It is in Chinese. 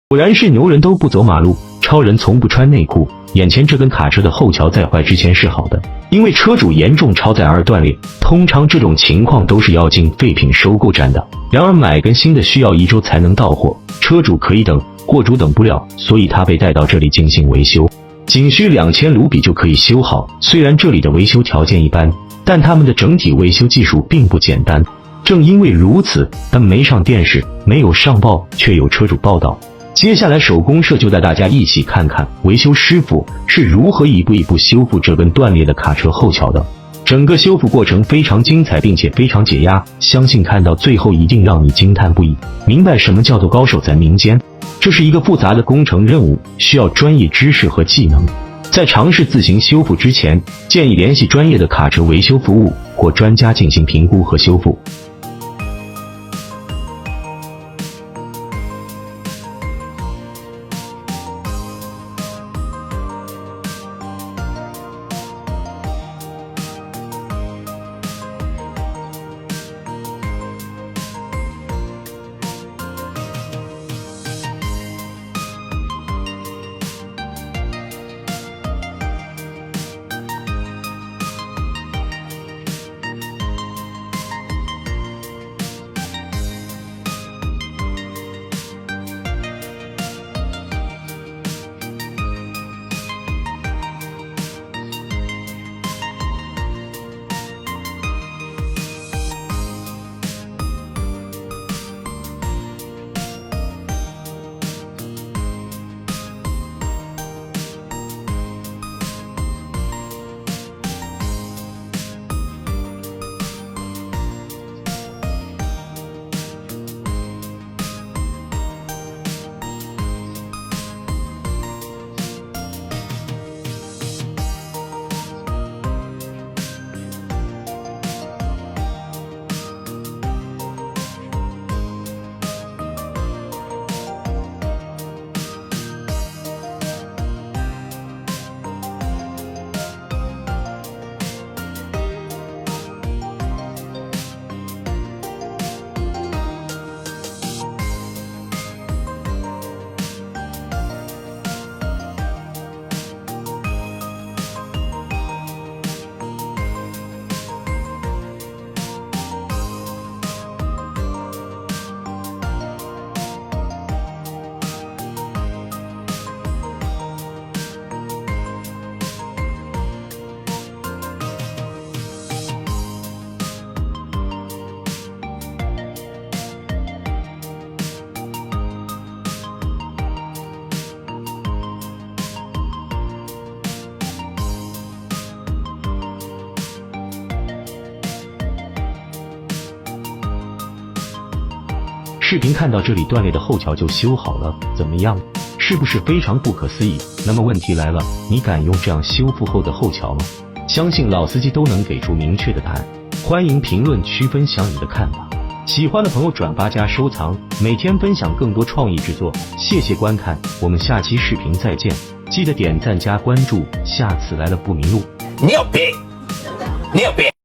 果然是牛人都不走马路，超人从不穿内裤。眼前这根卡车的后桥在坏之前是好的，因为车主严重超载而断裂。通常这种情况都是要进废品收购站的，然而买根新的需要1周才能到货，车主可以等，货主等不了，所以他被带到这里进行维修，仅需2000卢比就可以修好。虽然这里的维修条件一般，但他们的整体维修技术并不简单。正因为如此，但没上电视，没有上报，却有车主报道。接下来手工社就带大家一起看看维修师傅是如何一步一步修复这根断裂的卡车后桥的。整个修复过程非常精彩，并且非常解压，相信看到最后一定让你惊叹不已，明白什么叫做高手在民间。这是一个复杂的工程任务，需要专业知识和技能。在尝试自行修复之前，建议联系专业的卡车维修服务或专家进行评估和修复。视频看到这里，断裂的后桥就修好了，怎么样？是不是非常不可思议？那么问题来了，你敢用这样修复后的后桥吗？相信老司机都能给出明确的答案。欢迎评论区分享你的看法，喜欢的朋友转发加收藏，每天分享更多创意制作。谢谢观看，我们下期视频再见，记得点赞加关注，下次来了不迷路。你有病，你有病。